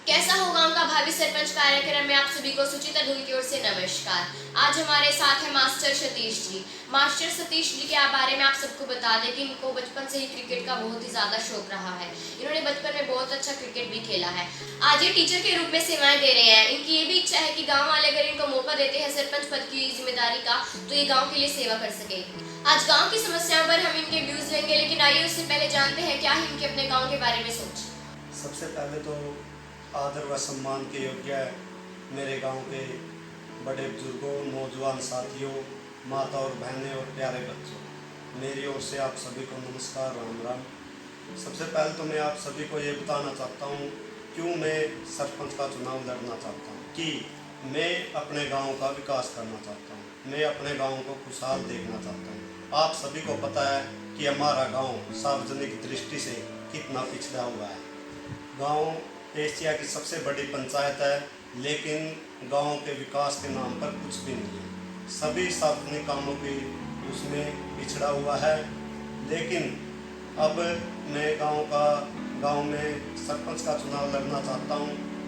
कैसा होगा उनका भावी सरपंच कार्यक्रम में आप सभी को सुचिता धूल की ओर से नमस्कार। आज हमारे साथ है मास्टर सतीश जी। मास्टर सतीश जी के बारे में आप सबको बता दें कि इनको बचपन से ही क्रिकेट का बहुत ही ज़्यादा शौक रहा है। इन्होंने बचपन में बहुत अच्छा क्रिकेट भी खेला है। आज ये टीचर के रूप में सेवाएं दे रहे हैं। इनकी ये भी इच्छा है कि गाँव वाले अगर इनको मौका देते हैं सरपंच पद की जिम्मेदारी का, तो ये गाँव के लिए सेवा कर सके। आज गाँव की समस्याओं पर हम इनके व्यूज लेंगे, लेकिन आइए उससे पहले जानते हैं क्या है इनके अपने गाँव के बारे में सोच। सबसे पहले तो आदर व सम्मान के योग्य मेरे गांव के बड़े बुजुर्गों, नौजवान साथियों, माता और बहनें और प्यारे बच्चों, मेरी ओर से आप सभी को नमस्कार, राम राम। सबसे पहले तो मैं आप सभी को ये बताना चाहता हूँ क्यों मैं सरपंच का चुनाव लड़ना चाहता हूँ, कि मैं अपने गांव का विकास करना चाहता हूँ, मैं अपने गांव को खुशहाल देखना चाहता हूँ। आप सभी को पता है कि हमारा गांव सार्वजनिक दृष्टि से कितना पिछड़ा हुआ है। गांव एशिया की सबसे बड़ी पंचायत है, लेकिन गांव के विकास के नाम पर कुछ भी नहीं है। सभी सार्वजनिक कामों की उसमें पिछड़ा हुआ है। लेकिन अब मैं गांव में सरपंच का चुनाव लड़ना चाहता हूं।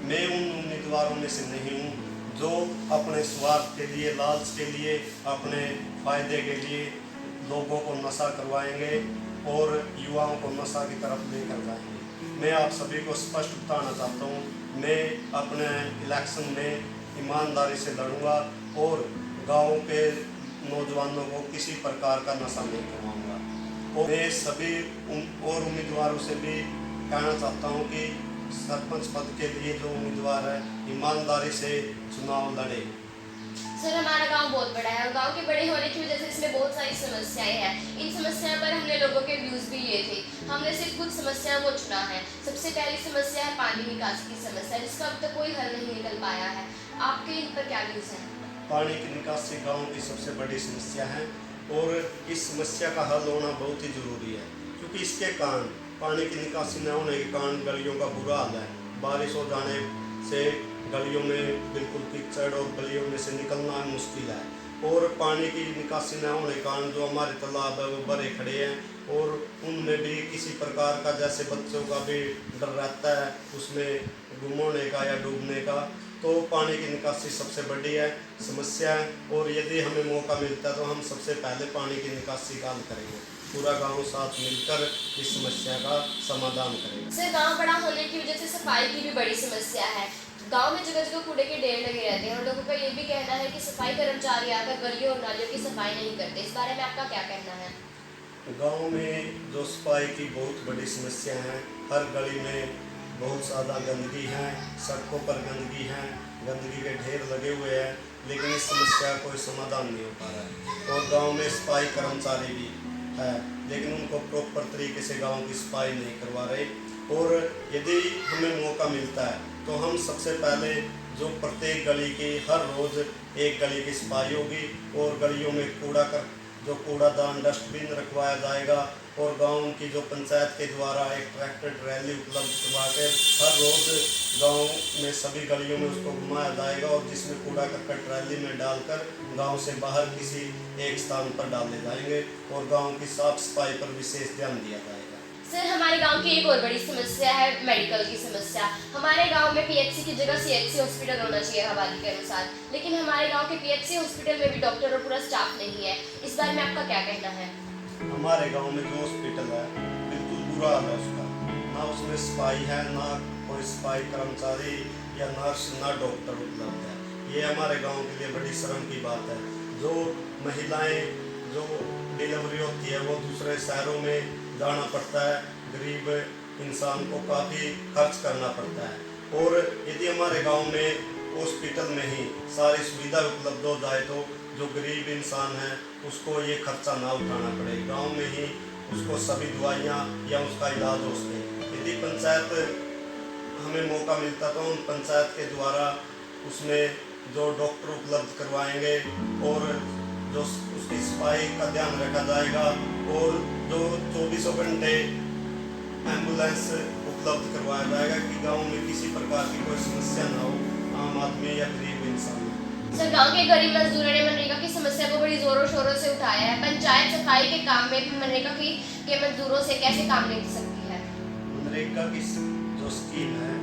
मैं उन उम्मीदवारों में से नहीं हूं जो अपने स्वार्थ के लिए, लालच के लिए, अपने फायदे के लिए लोगों को नशा करवाएंगे और युवाओं को नशा की तरफ लेकर जाएंगे। मैं आप सभी को स्पष्ट बताना चाहता हूँ, मैं अपने इलेक्शन में ईमानदारी से लड़ूंगा और गांव के नौजवानों को किसी प्रकार का नशा नहीं करवाऊंगा। और मैं सभी और उम्मीदवारों से भी कहना चाहता हूँ कि सरपंच पद के लिए जो उम्मीदवार है ईमानदारी से चुनाव लड़े। सर, हमारा गांव बहुत बड़ा है और गांव के बड़े होने की वजह से इसमें बहुत सारी समस्याएं हैं। इन समस्याओं पर हमने लोगों के व्यूज भी लिए थे। हमने सिर्फ कुछ समस्याओं को चुना है। सबसे पहली समस्या है पानी निकासी की समस्या, जिसका अब तक कोई हल नहीं निकल पाया है। आपके इन पर क्या व्यूज हैं? पानी की निकासी गाँव की सबसे बड़ी समस्या है और इस समस्या का हल होना बहुत ही जरूरी है, क्योंकि इसके कारण, पानी की निकासी न होने के कारण गलियों का बुरा हाल है। बारिश हो जाने से गलियों में बिल्कुल कीचड़ और गलियों में से निकलना मुश्किल है। और पानी की निकासी न होने के कारण जो हमारे तालाब है वो भरे खड़े हैं और उनमें भी किसी प्रकार का, जैसे बच्चों का भी डर रहता है उसमें गुम होने का या डूबने का। तो पानी की निकासी सबसे बड़ी है समस्या है और यदि हमें मौका मिलता है तो हम सबसे पहले पानी की निकासी का हल करेंगे। पूरा गांव साथ मिलकर इस समस्या का समाधान करेंगे। सर, गांव बड़ा होने की वजह से सफाई की भी बड़ी समस्या है। गांव में जगह जगह कूड़े के ढेर लगे रहते हैं और लोगों का ये भी कहना है कि सफाई कर्मचारी आकर गलियों और नालियों की सफाई नहीं करते। इस बारे में आपका क्या कहना है? गांव में जो सफाई की बहुत बड़ी समस्या है, हर गली में बहुत ज़्यादा गंदगी है, सड़कों पर गंदगी है, गंदगी के ढेर लगे हुए हैं, लेकिन इस समस्या का कोई समाधान नहीं हो पा रहा है। और गांव में सफाई कर्मचारी भी है, लेकिन उनको प्रॉपर तरीके से गांव की सफाई नहीं करवा रहे। और यदि हमें मौका मिलता है तो हम सबसे पहले जो प्रत्येक गली की हर रोज़ एक गली की सफाई होगी और गलियों में जो कूड़ादान, डस्टबिन रखवाया जाएगा और गांव की जो पंचायत के द्वारा एक ट्रैक्टर ट्रैली उपलब्ध करवा कर हर रोज़ गांव में सभी गलियों में उसको घुमाया जाएगा और जिसमें कूड़ा करकट ट्रैली में डालकर गांव से बाहर किसी एक स्थान पर डाले जाएंगे और गांव की साफ सफाई पर विशेष ध्यान दिया जाएगा। सर, हमारे गांव की एक और बड़ी समस्या है मेडिकल की समस्या। हमारे गांव में पीएचसी की जगह सीएचसी हॉस्पिटल होना चाहिए आबादी के अनुसार, लेकिन हमारे गांव के पीएचसी हॉस्पिटल में भी डॉक्टर और पूरा स्टाफ नहीं है। इस बारे में आपका क्या कहना है? हमारे गांव में जो हॉस्पिटल है बिल्कुल बुरा हाल है उसका, ना उसमें सफाई है, ना कोई सफाई कर्मचारी या नर्स, ना डॉक्टर उपलब्ध है। ये हमारे गांव के लिए बड़ी शर्म की बात है। जो महिलाएं जो डिलीवरी होती है वो दूसरे शहरों में जाना पड़ता है, गरीब इंसान को काफ़ी खर्च करना पड़ता है। और यदि हमारे गांव में हॉस्पिटल में ही सारी सुविधा उपलब्ध हो जाए तो जो गरीब इंसान है उसको ये खर्चा ना उठाना पड़े, गांव में ही उसको सभी दवाइयाँ या उसका इलाज हो सके। यदि पंचायत हमें मौका मिलता तो हम पंचायत के द्वारा उसमें जो डॉक्टर उपलब्ध करवाएंगे और जो उसकी सफाई का ध्यान रखा जाएगा और जो 24 घंटे एम्बुलेंस उपलब्ध करवाया जाएगा कि गांव में किसी प्रकार की कोई समस्या ना हो आम आदमी या गरीब इंसान। सर, गांव के गरीब मजदूरों ने मनरेगा की समस्या को बड़ी जोरों शोरों से उठाया है। पंचायत सफाई के काम में भी मनरेगा के मजदूरों से कैसे काम ले सकती है? मनरेगा की जो स्कीम है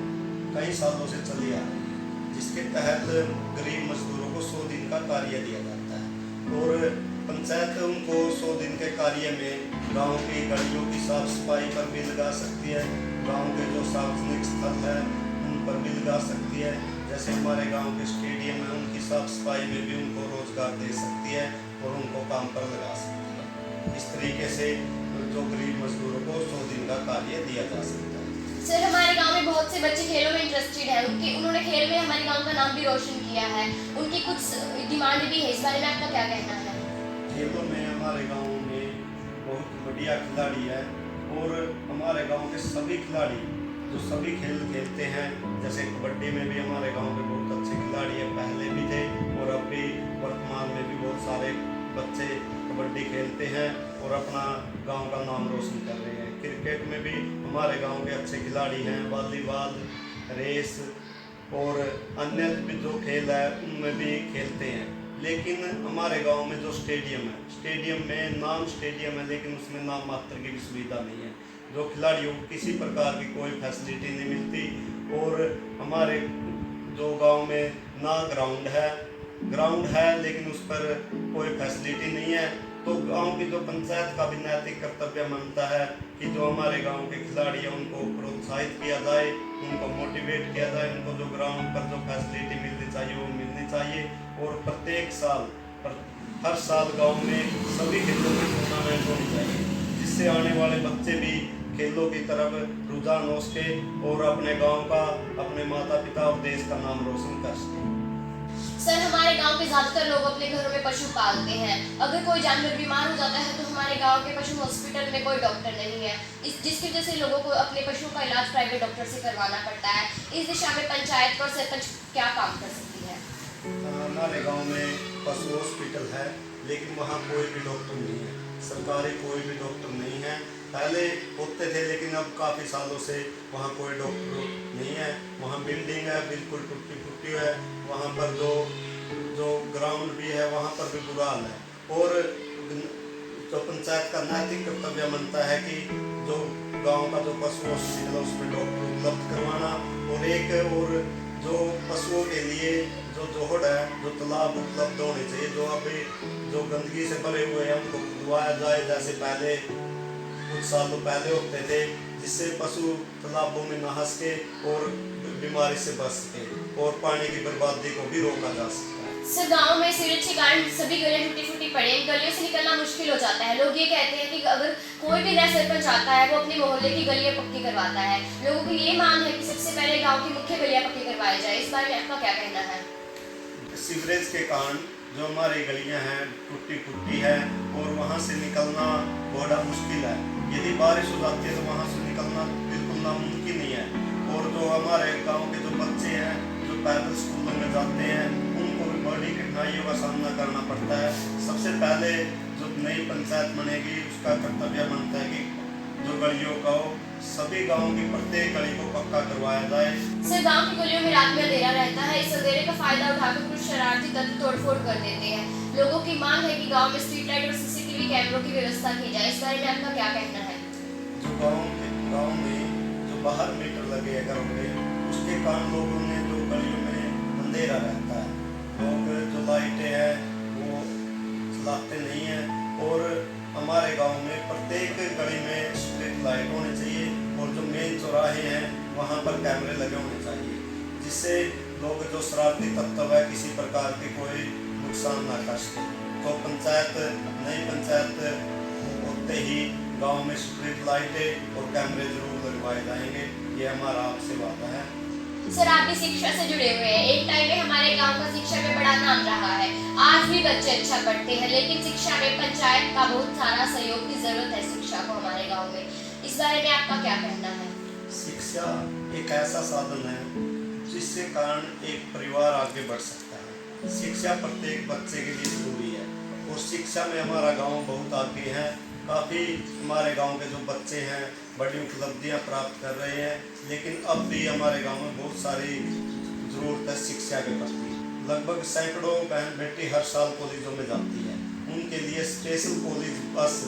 कई सालों से चली आ रही है, जिसके तहत गरीब मजदूरों को 100 दिन का कार्य दिया जाता है और पंचायत उनको 100 दिन के कार्य में गांव की गलियों की साफ सफाई पर भी लगा सकती है, गांव के जो सार्वजनिक स्थल है उन पर भी लगा सकती है। जैसे हमारे गांव के स्टेडियम है, उनकी साफ सफाई में भी उनको रोजगार दे सकती है और उनको काम पर लगा सकती है। इस तरीके से जो गरीब मजदूरों को 100 दिन का कार्य दिया जा सकता है। सर, हमारे गांव में बहुत से बच्चे खेलों में इंटरेस्टेड हैं। उन्होंने खेल में हमारे गांव का नाम भी रोशन किया है। उनकी कुछ डिमांड भी है, इस बारे में आपका क्या कहना है? खेलों में हमारे गांव में बहुत बढ़िया खिलाड़ी है और हमारे गांव के सभी खिलाड़ी जो सभी खेल खेलते हैं, जैसे कबड्डी में भी हमारे गांव के बहुत अच्छे खिलाड़ी हैं, पहले भी थे और अब भी वर्तमान में भी बहुत सारे बच्चे कबड्डी खेलते हैं और अपना गांव का नाम रोशन कर रहे हैं। क्रिकेट में भी हमारे गांव के अच्छे खिलाड़ी हैं, वॉलीबॉल, रेस और अन्य भी जो खेल है उनमें भी खेलते हैं। लेकिन हमारे गांव में जो स्टेडियम है, स्टेडियम में नाम स्टेडियम है लेकिन उसमें नाम मात्र की भी सुविधा नहीं है। जो खिलाड़ियों को किसी प्रकार की कोई फैसिलिटी नहीं मिलती और हमारे जो गांव में ना ग्राउंड है लेकिन उस पर कोई फैसिलिटी नहीं है। तो गांव की जो पंचायत का भी नैतिक कर्तव्य बनता है कि जो हमारे गांव के खिलाड़ी हैं उनको प्रोत्साहित किया जाए, उनको मोटिवेट किया जाए, उनको जो ग्राउंड पर जो फैसिलिटी मिलनी चाहिए वो मिलनी चाहिए और प्रत्येक साल हर साल गांव में सभी खेलों में टूर्नामेंट होनी चाहिए, जिससे आने वाले बच्चे भी खेलों की तरफ रुझान हो सके और अपने गांव का, अपने माता पिता और देश का नाम रोशन कर सके। सर, हमारे गांव के ज्यादातर लोग अपने घरों में पशु पालते हैं। अगर कोई जानवर बीमार हो जाता है तो हमारे गांव के पशु हॉस्पिटल में कोई डॉक्टर नहीं है, जिसकी वजह से लोगों को अपने पशुओं का इलाज प्राइवेट डॉक्टर से करवाना पड़ता है। इस दिशा में पंचायत और सरपंच क्या काम कर सकती है? हमारे गांव में पशु हॉस्पिटल है लेकिन वहाँ कोई भी डॉक्टर नहीं है, सरकारी कोई भी डॉक्टर नहीं है। पहले होते थे लेकिन अब काफ़ी सालों से वहाँ कोई डॉक्टर नहीं है। वहाँ बिल्डिंग है बिल्कुल टूटी फूटी है, वहाँ पर जो ग्राउंड भी है वहाँ पर भी बुरा हाल है और जो पंचायत का नैतिक कर्तव्य बनता है कि जो गांव का जो पशु हॉस्पिटल है उसमें डॉक्टर उपलब्ध करवाना और जो पशुओं के लिए जो जोहड़ है, जो तालाब उपलब्ध होने चाहिए, जो अभी जो गंदगी से भरे हुए हैं उनको खुदवाया जाए, जैसे पहले कुछ सालों पहले होते थे, जिससे पशु तालाबों में नहा सके और बीमारी से बच सके और पानी की बर्बादी को भी रोका जा सकता है। सर, गांव में सीवरेज के कारण सभी गलियां टूटी फूटी पड़ी हैं। गलियों से निकलना मुश्किल हो जाता है। लोग ये कहते हैं कि अगर कोई भी नया सरपंच आता है वो अपने मोहल्ले की गलियां पक्की करवाता है। लोगों की ये मांग है कि सबसे पहले गांव की मुख्य गलियां पक्की करवाई जाए। इस बारे में आपका क्या कहना है? सीवरेज के कारण जो हमारी गलियां हैं टूटी फूटी है और वहां से निकलना बड़ा मुश्किल है। यदि बारिश हो जाती है तो वहां से निकलना बिल्कुल नामुमकिन नहीं है और जो हमारे गांव के जो बच्चे हैं जो पैदल स्कूलों में जाते हैं उनको भी बड़ी कठिनाइयों का सामना करना पड़ता है। सबसे पहले जो नई पंचायत बनेगी उसका कर्तव्य बनता है कि जो गलियों का सभी गांव की प्रत्येक गली को पक्का करवाया जाए। सर, गांव की गलियों में रात में अंधेरा रहता है। इस अंधेरे का फायदा उठाकर कुछ शरारती तत्व तोड़फोड़ कर देते हैं। लोगों की मांग है कि गांव में स्ट्रीट लाइट और सीसीटीवी कैमरों की व्यवस्था की जाए। इस बारे में आपका क्या कहना है? जो गांव में जो बाहर मीटर लगे हैं घरों में, उसके कारण लोगों ने जो गलियों में अंधेरा रहता है, लोग जो लाइटें हैं वो चलाते नहीं हैं और हमारे गांव में प्रत्येक गली में स्ट्रीट लाइट होनी चाहिए और जो मेन चौराहे हैं वहाँ पर कैमरे लगे होने चाहिए, जिससे लोग जो शरारती तत्व है किसी प्रकार की कोई नुकसान ना कर सके। तो नई पंचायत होते ही गांव में स्ट्रीट लाइटें और कैमरे जरूर लगवाए जाएंगे, ये हमारा आपसे वादा है। सर, आप भी शिक्षा से जुड़े हुए हैं। एक टाइम में हमारे गांव का शिक्षा में बड़ा नाम रहा है। आज भी बच्चे अच्छा पढ़ते हैं, लेकिन शिक्षा में पंचायत का बहुत सारा सहयोग की जरूरत है शिक्षा को हमारे गांव में। इस बारे में आपका क्या कहना है? शिक्षा एक ऐसा साधन है जिसके कारण एक परिवार आगे बढ़ सकता है। शिक्षा प्रत्येक बच्चे के लिए जरूरी है और शिक्षा में हमारा गांव बहुत आगे है। काफ़ी हमारे गांव के जो बच्चे हैं बड़ी उपलब्धियां प्राप्त कर रहे हैं, लेकिन अब भी हमारे गांव में बहुत सारी ज़रूरत है शिक्षा के प्रति। लगभग सैकड़ों बहन बेटी हर साल कॉलेजों में जाती है, उनके लिए स्पेशल कॉलेज बस,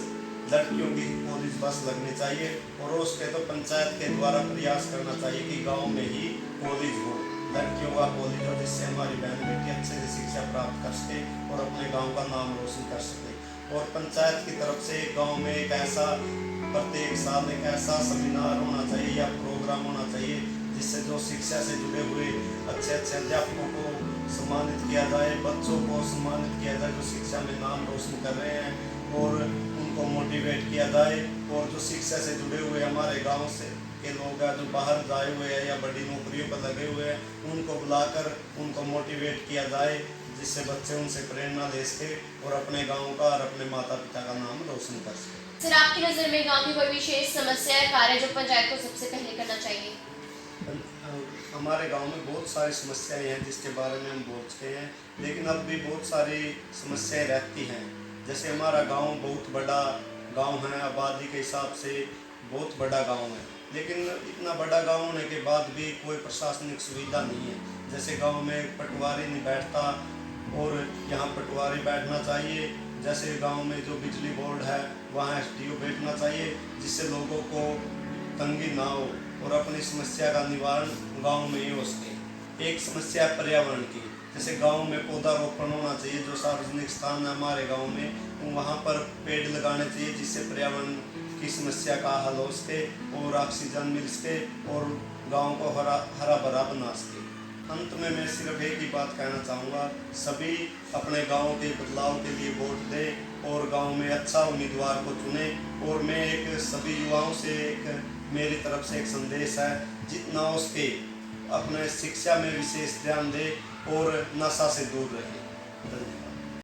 लड़कियों की कॉलेज बस लगनी चाहिए और उसके तो पंचायत के द्वारा प्रयास करना चाहिए कि गाँव में ही कॉलेज हो, लड़कियों का कॉलेज हो, जिससे हमारी बहन बेटी अच्छे से शिक्षा प्राप्त कर सके और अपने गांव का नाम रोशन कर सके। और पंचायत की तरफ से गांव में एक ऐसा प्रत्येक साल एक ऐसा सेमिनार होना चाहिए या प्रोग्राम होना चाहिए जिससे जो शिक्षा से जुड़े हुए अच्छे अच्छे अध्यापकों को सम्मानित किया जाए, बच्चों को सम्मानित किया जाए जो शिक्षा में नाम रोशन कर रहे हैं, और उनको मोटिवेट किया जाए। और जो शिक्षा से जुड़े हुए हमारे गांव से के लोग हैं जो बाहर जाए हुए हैं या बड़ी नौकरियों पर लगे हुए हैं, उनको बुलाकर उनको मोटिवेट किया जाए, जिससे बच्चे उनसे प्रेरणा ले सके और अपने गांव का और अपने माता पिता का नाम रोशन कर सके। सर, आपकी नज़र में गांव की कोई विशेष समस्या या कार्य जो पंचायत को सबसे पहले करना चाहिए? हमारे गांव में बहुत सारी समस्याएं हैं जिसके बारे में हम बोल चुके हैं, लेकिन अब भी बहुत सारी समस्याएं रहती हैं। जैसे हमारा गांव बहुत बड़ा गांव है, आबादी के हिसाब से बहुत बड़ा गांव है, लेकिन इतना बड़ा गांव होने के बाद भी कोई प्रशासनिक सुविधा नहीं है। जैसे गांव में पटवारी नहीं बैठता और यहाँ पटवारी बैठना चाहिए। जैसे गांव में जो बिजली बोर्ड है वहाँ एसडीओ बैठना चाहिए, जिससे लोगों को तंगी ना हो और अपनी समस्या का निवारण गांव में ही हो सके। एक समस्या है पर्यावरण की, जैसे गांव में पौधारोपण होना चाहिए। जो सार्वजनिक स्थान है हमारे गांव में वहाँ पर पेड़ लगाने चाहिए, जिससे पर्यावरण की समस्या का हल हो सके और ऑक्सीजन मिल सके और गांव को हरा भरा बना सके। अंत में मैं सिर्फ एक ही बात कहना चाहूँगा, सभी अपने गांव के बदलाव के लिए वोट दें और गांव में अच्छा उम्मीदवार को चुनें। और मैं एक सभी युवाओं से मेरी तरफ से एक संदेश है, जितना हो सके अपने शिक्षा में विशेष ध्यान दें और नशा से दूर रहें। धन्यवाद।